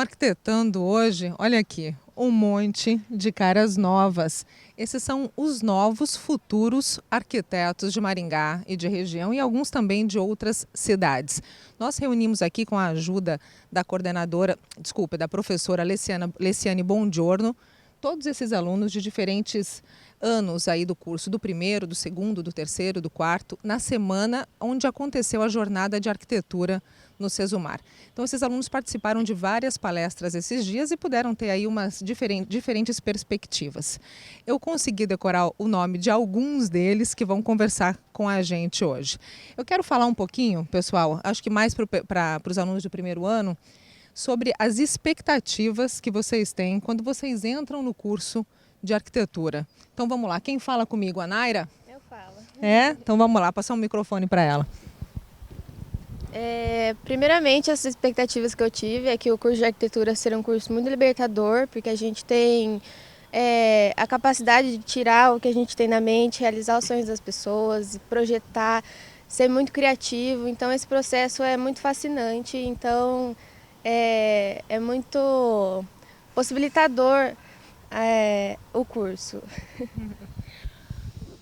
arquitetando hoje, olha aqui, um monte de caras novas. Esses são os novos futuros arquitetos de Maringá e de região e alguns também de outras cidades. Nós reunimos aqui com a ajuda da da professora Leciane Bongiorno, todos esses alunos de diferentes anos aí do curso, do primeiro, do segundo, do terceiro, do quarto, na semana onde aconteceu a jornada de arquitetura no Sesumar. Então, esses alunos participaram de várias palestras esses dias e puderam ter aí umas diferentes perspectivas. Eu consegui decorar o nome de alguns deles que vão conversar com a gente hoje. Eu quero falar um pouquinho, pessoal, acho que mais para os alunos do primeiro ano, sobre as expectativas que vocês têm quando vocês entram no curso de arquitetura. Então vamos lá, quem fala comigo? A Naira? Eu falo. Então vamos lá, passar um microfone para ela. Primeiramente, as expectativas que eu tive é que o curso de arquitetura será um curso muito libertador, porque a gente tem a capacidade de tirar o que a gente tem na mente, realizar os sonhos das pessoas, projetar, ser muito criativo. Então esse processo é muito fascinante, então é muito possibilitador o curso.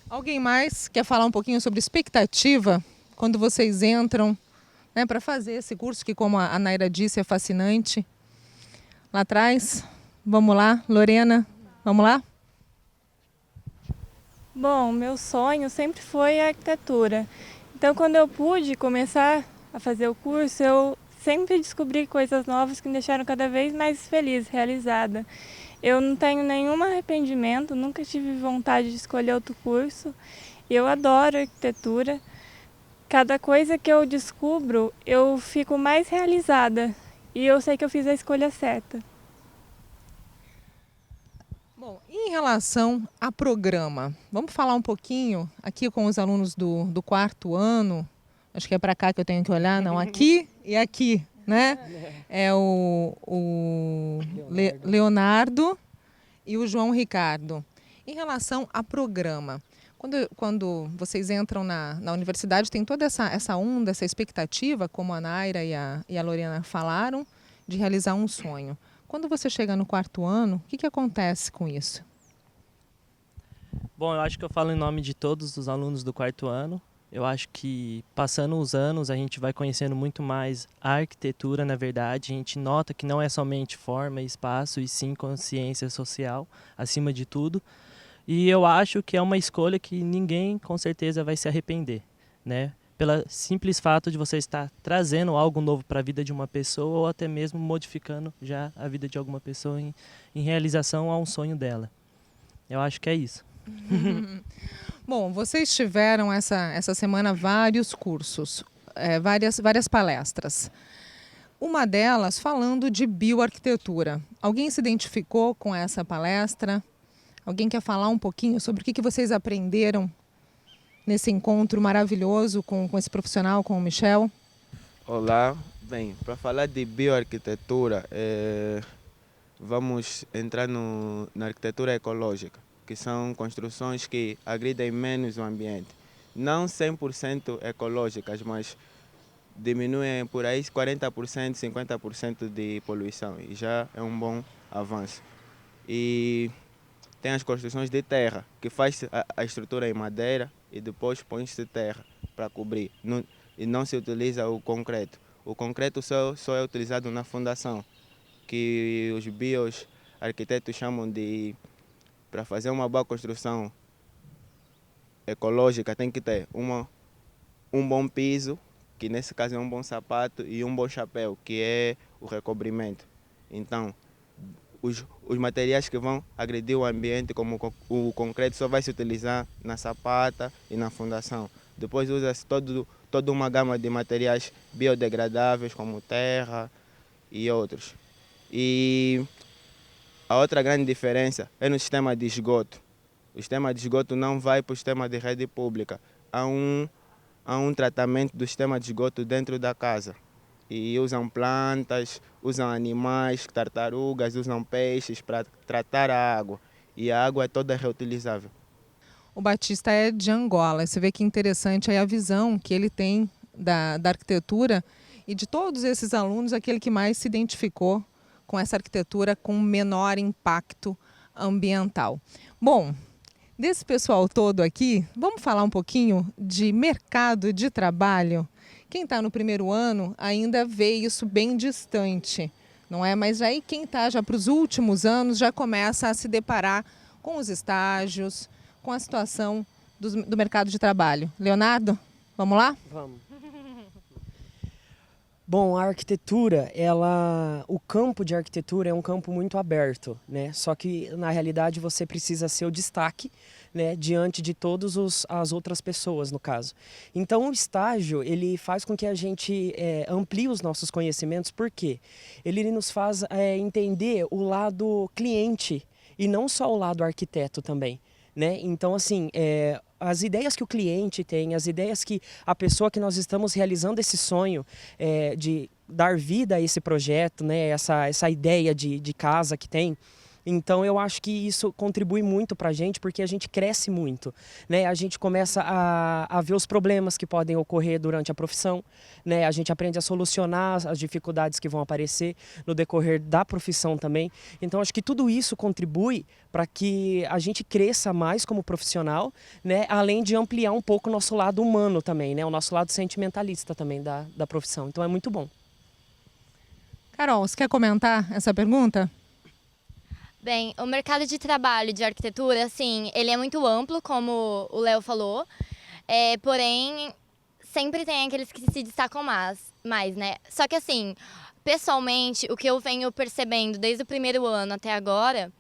Alguém mais quer falar um pouquinho sobre expectativa quando vocês entram, né, para fazer esse curso que, como a Naira disse, é fascinante? Lá atrás, vamos lá, Lorena, vamos lá? Bom, meu sonho sempre foi a arquitetura. Então, quando eu pude começar a fazer o curso, eu sempre descobri coisas novas que me deixaram cada vez mais feliz, realizada. Eu não tenho nenhum arrependimento, nunca tive vontade de escolher outro curso. Eu adoro arquitetura. Cada coisa que eu descubro, eu fico mais realizada. E eu sei que eu fiz a escolha certa. Bom, em relação a programa, vamos falar um pouquinho aqui com os alunos do quarto ano. Acho que é para cá que eu tenho que olhar, não, aqui e aqui, né? É o Leonardo e o João Ricardo. Em relação a programa, quando vocês entram na universidade, tem toda essa onda, essa expectativa, como a Naira e a Lorena falaram, de realizar um sonho. Quando você chega no quarto ano, o que acontece com isso? Bom, eu acho que eu falo em nome de todos os alunos do quarto ano. Eu acho que passando os anos a gente vai conhecendo muito mais a arquitetura, na verdade. A gente nota que não é somente forma e espaço, e sim consciência social, acima de tudo. E eu acho que é uma escolha que ninguém com certeza vai se arrepender, né? Pelo simples fato de você estar trazendo algo novo para a vida de uma pessoa ou até mesmo modificando já a vida de alguma pessoa em realização a um sonho dela. Eu acho que é isso. Bom, vocês tiveram essa semana vários cursos, várias palestras. Uma delas falando de bioarquitetura. Alguém se identificou com essa palestra? Alguém quer falar um pouquinho sobre o que vocês aprenderam nesse encontro maravilhoso com esse profissional, com o Michel? Olá, bem, para falar de bioarquitetura, vamos entrar na arquitetura ecológica, que são construções que agridem menos o ambiente. Não 100% ecológicas, mas diminuem por aí 40%, 50% de poluição, e já é um bom avanço. E tem as construções de terra, que faz a estrutura em madeira e depois põe-se terra para cobrir. E não se utiliza o concreto. O concreto só é utilizado na fundação, que os bioarquitetos chamam de... Para fazer uma boa construção ecológica tem que ter um bom piso, que nesse caso é um bom sapato, e um bom chapéu, que é o recobrimento. Então, os materiais que vão agredir o ambiente, como o concreto, só vai se utilizar na sapata e na fundação. Depois usa-se toda uma gama de materiais biodegradáveis, como terra e outros. E a outra grande diferença é no sistema de esgoto. O sistema de esgoto não vai para o sistema de rede pública. Há um tratamento do sistema de esgoto dentro da casa. E usam plantas, usam animais, tartarugas, usam peixes para tratar a água. E a água é toda reutilizável. O Batista é de Angola. Você vê que interessante aí a visão que ele tem da arquitetura, e de todos esses alunos, aquele que mais se identificou com essa arquitetura com menor impacto ambiental. Bom, desse pessoal todo aqui, vamos falar um pouquinho de mercado de trabalho? Quem está no primeiro ano ainda vê isso bem distante, não é? Mas aí quem está já para os últimos anos já começa a se deparar com os estágios, com a situação do mercado de trabalho. Leonardo, vamos lá? Vamos. Bom, a arquitetura, o campo de arquitetura é um campo muito aberto, né? Só que na realidade você precisa ser o destaque, né, diante de todas as outras pessoas, no caso. Então o estágio, ele faz com que a gente amplie os nossos conhecimentos, porque ele nos faz entender o lado cliente e não só o lado arquiteto também, né? Então assim, as ideias que o cliente tem, as ideias que a pessoa que nós estamos realizando esse sonho de dar vida a esse projeto, né? Essa ideia de casa que tem. Então eu acho que isso contribui muito para a gente, porque a gente cresce muito, né? A gente começa a ver os problemas que podem ocorrer durante a profissão, né? A gente aprende a solucionar as dificuldades que vão aparecer no decorrer da profissão também. Então acho que tudo isso contribui para que a gente cresça mais como profissional, né? Além de ampliar um pouco o nosso lado humano também, né? O nosso lado sentimentalista também da profissão. Então é muito bom. Carol, você quer comentar essa pergunta? Bem, o mercado de trabalho de arquitetura, assim, ele é muito amplo, como o Léo falou, porém, sempre tem aqueles que se destacam mais, né? Só que, assim, pessoalmente, o que eu venho percebendo desde o primeiro ano até agora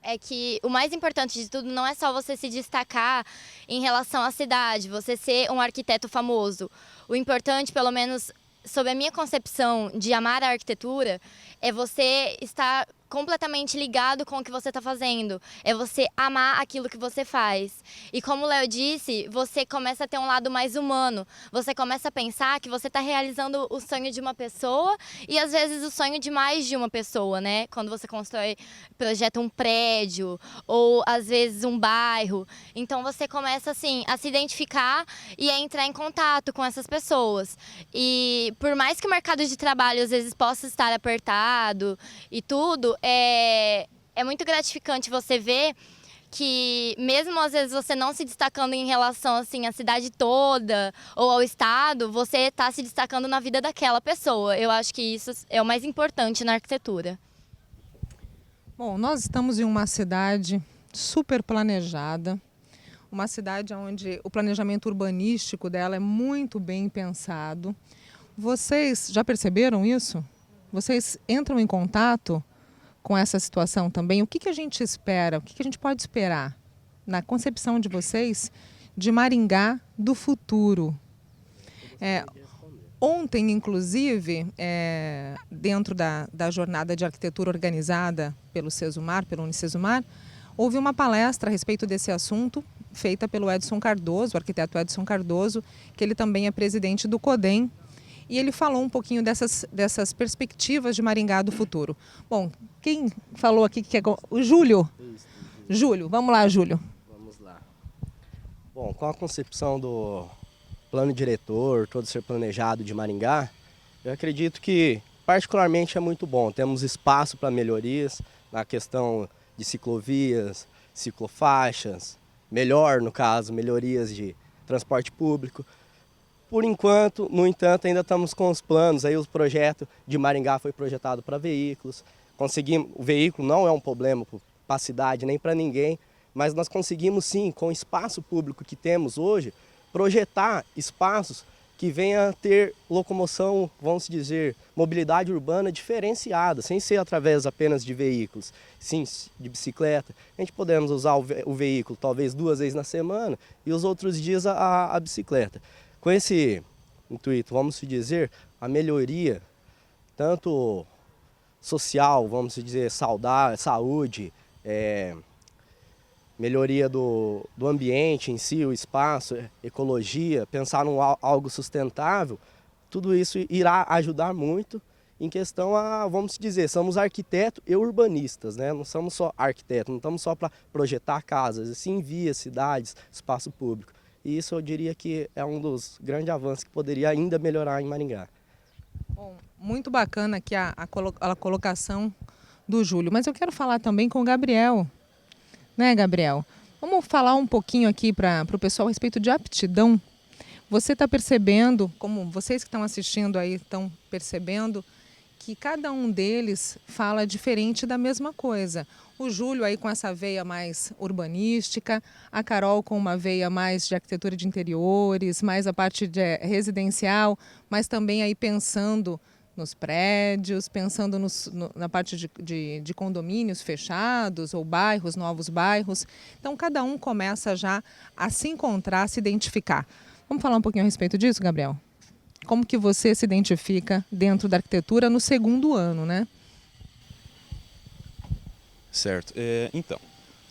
é que o mais importante de tudo não é só você se destacar em relação à cidade, você ser um arquiteto famoso. O importante, pelo menos sob a minha concepção de amar a arquitetura, é você estar completamente ligado com o que você está fazendo. É você amar aquilo que você faz. E como o Léo disse, você começa a ter um lado mais humano. Você começa a pensar que você está realizando o sonho de uma pessoa e às vezes o sonho de mais de uma pessoa, né? Quando você projeta um prédio ou às vezes um bairro. Então você começa assim a se identificar e a entrar em contato com essas pessoas. E por mais que o mercado de trabalho às vezes possa estar apertado e tudo, é muito gratificante você ver que mesmo às vezes você não se destacando em relação assim à cidade toda ou ao estado, você está se destacando na vida daquela pessoa. Eu acho que isso é o mais importante na arquitetura. Bom, nós estamos em uma cidade super planejada, uma cidade onde o planejamento urbanístico dela é muito bem pensado. Vocês já perceberam isso? Vocês entram em contato com essa situação também? O que a gente espera? O que a gente pode esperar na concepção de vocês de Maringá do futuro? Ontem, inclusive, dentro da jornada de arquitetura organizada pelo Cesumar, pelo Unicesumar, houve uma palestra a respeito desse assunto, feita pelo Edson Cardoso, o arquiteto Edson Cardoso, que ele também é presidente do CODEM, e ele falou um pouquinho dessas perspectivas de Maringá do futuro. Bom, quem falou aqui que é o Júlio? Júlio, vamos lá, Júlio. Vamos lá. Bom, com a concepção do plano diretor, todo ser planejado de Maringá, eu acredito que particularmente é muito bom. Temos espaço para melhorias na questão de ciclovias, ciclofaixas, no caso, melhorias de transporte público. Por enquanto, no entanto, ainda estamos com os planos, aí o projeto de Maringá foi projetado para veículos. O veículo não é um problema para a cidade nem para ninguém, mas nós conseguimos sim, com o espaço público que temos hoje, projetar espaços que venham a ter locomoção, vamos dizer, mobilidade urbana diferenciada, sem ser através apenas de veículos, sim, de bicicleta. A gente podemos usar o veículo talvez 2 vezes na semana e os outros dias a bicicleta. Com esse intuito, vamos dizer, a melhoria, tanto social, vamos dizer, saúde, melhoria do ambiente em si, o espaço, ecologia, pensar em algo sustentável, tudo isso irá ajudar muito em questão a, vamos dizer, somos arquitetos e urbanistas, né? Não somos só arquitetos, não estamos só para projetar casas, e sim vias, cidades, espaço público. E isso eu diria que é um dos grandes avanços que poderia ainda melhorar em Maringá. Bom, muito bacana aqui a colocação do Júlio, mas eu quero falar também com o Gabriel, né, Gabriel? Vamos falar um pouquinho aqui para o pessoal a respeito de aptidão. Você está percebendo, como vocês que estão assistindo aí estão percebendo, que cada um deles fala diferente da mesma coisa. O Júlio aí com essa veia mais urbanística, a Carol com uma veia mais de arquitetura de interiores, mais a parte de residencial, mas também aí pensando nos prédios, pensando na parte de condomínios fechados ou bairros, novos bairros. Então cada um começa já a se encontrar, a se identificar. Vamos falar um pouquinho a respeito disso, Gabriel? Como que você se identifica dentro da arquitetura no segundo ano, né? Certo. Então,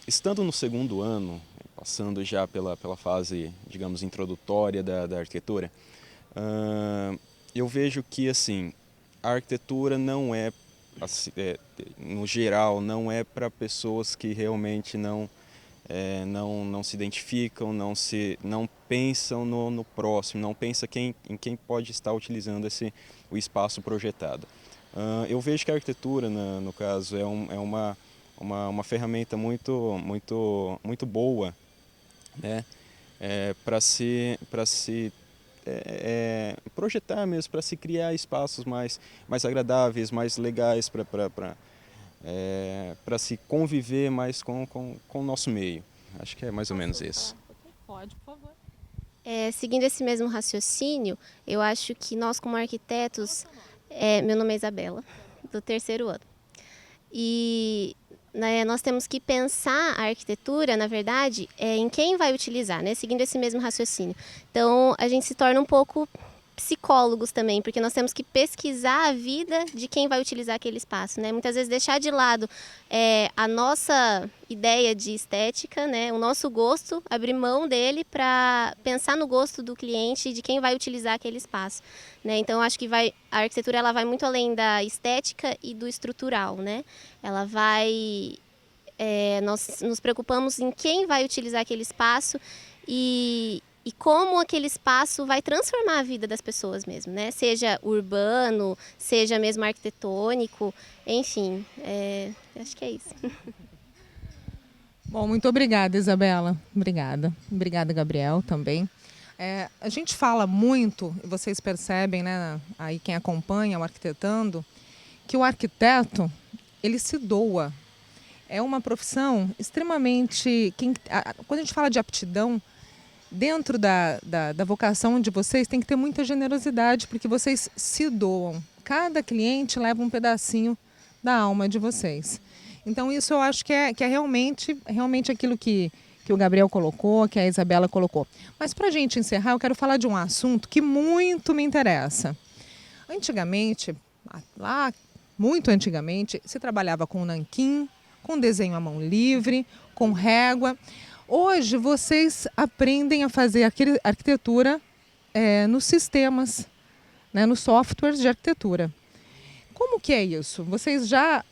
estando no segundo ano, passando já pela fase, digamos, introdutória da arquitetura, eu vejo que, assim, a arquitetura não é, no geral, não é para pessoas que realmente não se identificam, não pensam no próximo, não pensam em quem pode estar utilizando o espaço projetado. Eu vejo que a arquitetura, no caso, é uma ferramenta muito boa, né, para se projetar mesmo, para se criar espaços mais agradáveis, mais legais para se conviver mais com o nosso meio. Acho que é mais ou menos isso. Pode, por favor. Seguindo esse mesmo raciocínio, eu acho que nós como arquitetos, meu nome é Isabela, do terceiro ano, e nós temos que pensar a arquitetura, na verdade, em quem vai utilizar, né? Seguindo esse mesmo raciocínio. Então, a gente se torna um pouco psicólogos também, porque nós temos que pesquisar a vida de quem vai utilizar aquele espaço, né? Muitas vezes deixar de lado a nossa ideia de estética, né? O nosso gosto, abrir mão dele para pensar no gosto do cliente e de quem vai utilizar aquele espaço, né? Então, acho que a arquitetura ela vai muito além da estética e do estrutural, né? Ela vai... nós nos preocupamos em quem vai utilizar aquele espaço e como aquele espaço vai transformar a vida das pessoas mesmo, né? Seja urbano, seja mesmo arquitetônico, enfim, acho que é isso. Bom, muito obrigada, Isabela. Obrigada. Obrigada, Gabriel, também. A gente fala muito, e vocês percebem, né, aí quem acompanha o Arquitetando, que o arquiteto, ele se doa. É uma profissão extremamente... Quando a gente fala de aptidão, dentro da vocação de vocês tem que ter muita generosidade, porque vocês se doam. Cada cliente leva um pedacinho da alma de vocês. Então isso eu acho que é realmente aquilo que o Gabriel colocou, que a Isabela colocou. Mas para a gente encerrar, eu quero falar de um assunto que muito me interessa. Antigamente, muito antigamente, se trabalhava com nanquim, com desenho à mão livre, com régua. Hoje vocês aprendem a fazer arquitetura nos sistemas, né, nos softwares de arquitetura. Como que é isso? Vocês já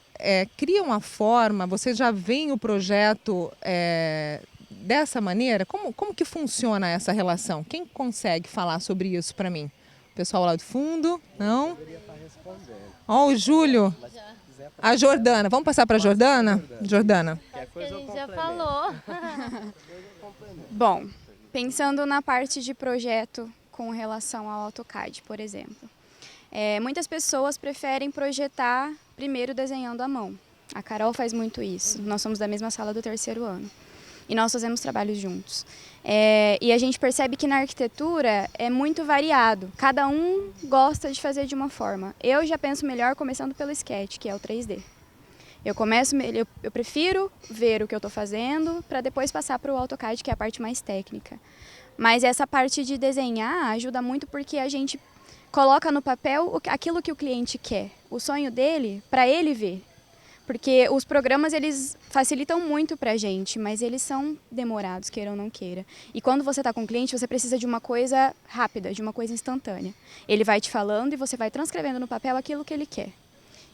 criam a forma, vocês já veem o projeto dessa maneira? Como que funciona essa relação? Quem consegue falar sobre isso para mim? O pessoal lá do fundo? Não? Ó, o Júlio. A Jordana. Vamos passar para a Jordana? Jordana. Acho que a gente já falou. Bom, pensando na parte de projeto com relação ao AutoCAD, por exemplo. Muitas pessoas preferem projetar primeiro desenhando à mão. A Carol faz muito isso. Nós somos da mesma sala do terceiro ano. E nós fazemos trabalhos juntos. E a gente percebe que na arquitetura é muito variado. Cada um gosta de fazer de uma forma. Eu já penso melhor começando pelo sketch, que é o 3D. Eu prefiro ver o que eu estou fazendo para depois passar para o AutoCAD, que é a parte mais técnica. Mas essa parte de desenhar ajuda muito porque a gente coloca no papel aquilo que o cliente quer, o sonho dele, para ele ver. Porque os programas, eles facilitam muito para a gente, mas eles são demorados, queira ou não queira. E quando você está com o cliente, você precisa de uma coisa rápida, de uma coisa instantânea. Ele vai te falando e você vai transcrevendo no papel aquilo que ele quer.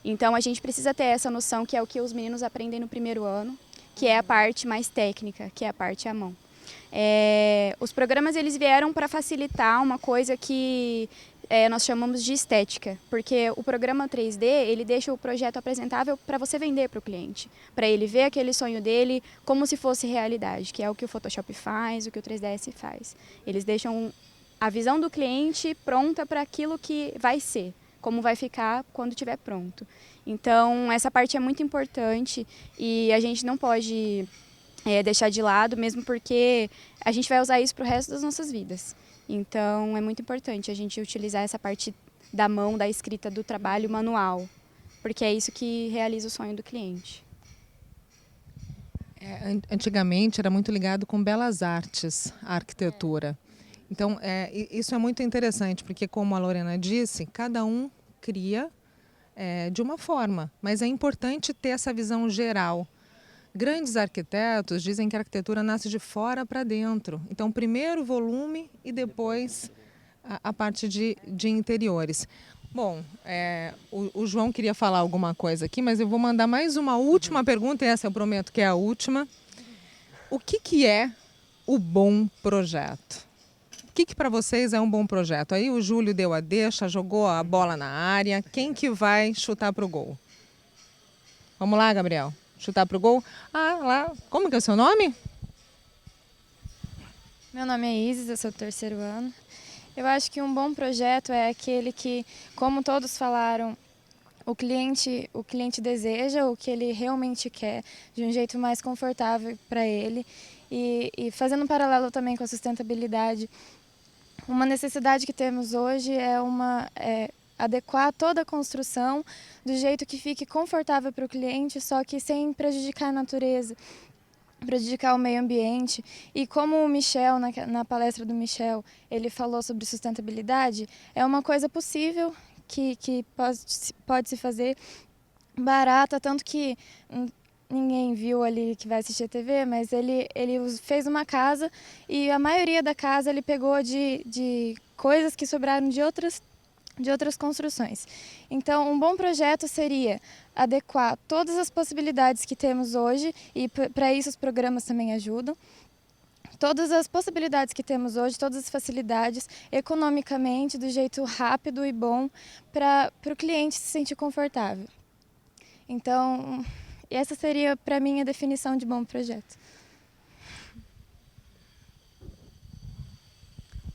Então, a gente precisa ter essa noção, que é o que os meninos aprendem no primeiro ano, que é a parte mais técnica, que é a parte à mão. Os programas eles vieram para facilitar uma coisa que nós chamamos de estética, porque o programa 3D, ele deixa o projeto apresentável para você vender para o cliente, para ele ver aquele sonho dele como se fosse realidade, que é o que o Photoshop faz, o que o 3ds faz. Eles deixam a visão do cliente pronta para aquilo que vai ser, como vai ficar quando estiver pronto. Então, essa parte é muito importante e a gente não pode deixar de lado, mesmo porque a gente vai usar isso para o resto das nossas vidas. Então, é muito importante a gente utilizar essa parte da mão, da escrita, do trabalho manual, porque é isso que realiza o sonho do cliente. Antigamente era muito ligado com belas artes, a arquitetura. Então, isso é muito interessante, porque como a Lorena disse, cada um cria de uma forma, mas é importante ter essa visão geral. Grandes arquitetos dizem que a arquitetura nasce de fora para dentro. Então, primeiro o volume e depois a parte de interiores. Bom, o João queria falar alguma coisa aqui, mas eu vou mandar mais uma última pergunta, e essa eu prometo que é a última. O que é o bom projeto? O que para vocês é um bom projeto? Aí o Júlio deu a deixa, jogou a bola na área. Quem que vai chutar para o gol? Vamos lá, Gabriel. Chutar para o gol? Lá. Como que é o seu nome? Meu nome é Isis, eu sou do 3º ano. Eu acho que um bom projeto é aquele que, como todos falaram, o cliente deseja, o que ele realmente quer, de um jeito mais confortável para ele. E fazendo um paralelo também com a sustentabilidade, uma necessidade que temos hoje é adequar toda a construção do jeito que fique confortável para o cliente, só que sem prejudicar a natureza, prejudicar o meio ambiente. E como o Michel, na palestra do Michel, ele falou sobre sustentabilidade, é uma coisa possível que pode se fazer, barata, tanto que ninguém viu ali que vai assistir a TV, mas ele fez uma casa e a maioria da casa ele pegou de coisas que sobraram de outras construções. Então, um bom projeto seria adequar todas as possibilidades que temos hoje, e para isso os programas também ajudam, todas as possibilidades que temos hoje, todas as facilidades, economicamente, do jeito rápido e bom, para o cliente se sentir confortável. Então, essa seria, para mim, a definição de bom projeto.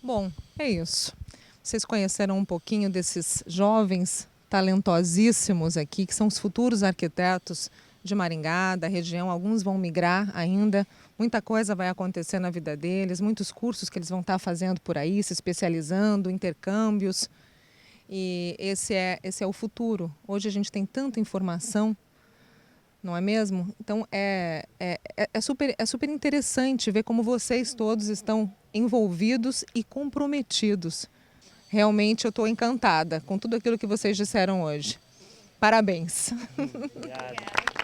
Bom, é isso. Vocês conheceram um pouquinho desses jovens talentosíssimos aqui, que são os futuros arquitetos de Maringá, da região. Alguns vão migrar ainda, muita coisa vai acontecer na vida deles, muitos cursos que eles vão estar fazendo por aí, se especializando, intercâmbios. E esse é o futuro. Hoje a gente tem tanta informação, não é mesmo? Então é super interessante ver como vocês todos estão envolvidos e comprometidos. Realmente eu estou encantada com tudo aquilo que vocês disseram hoje. Parabéns. Obrigado.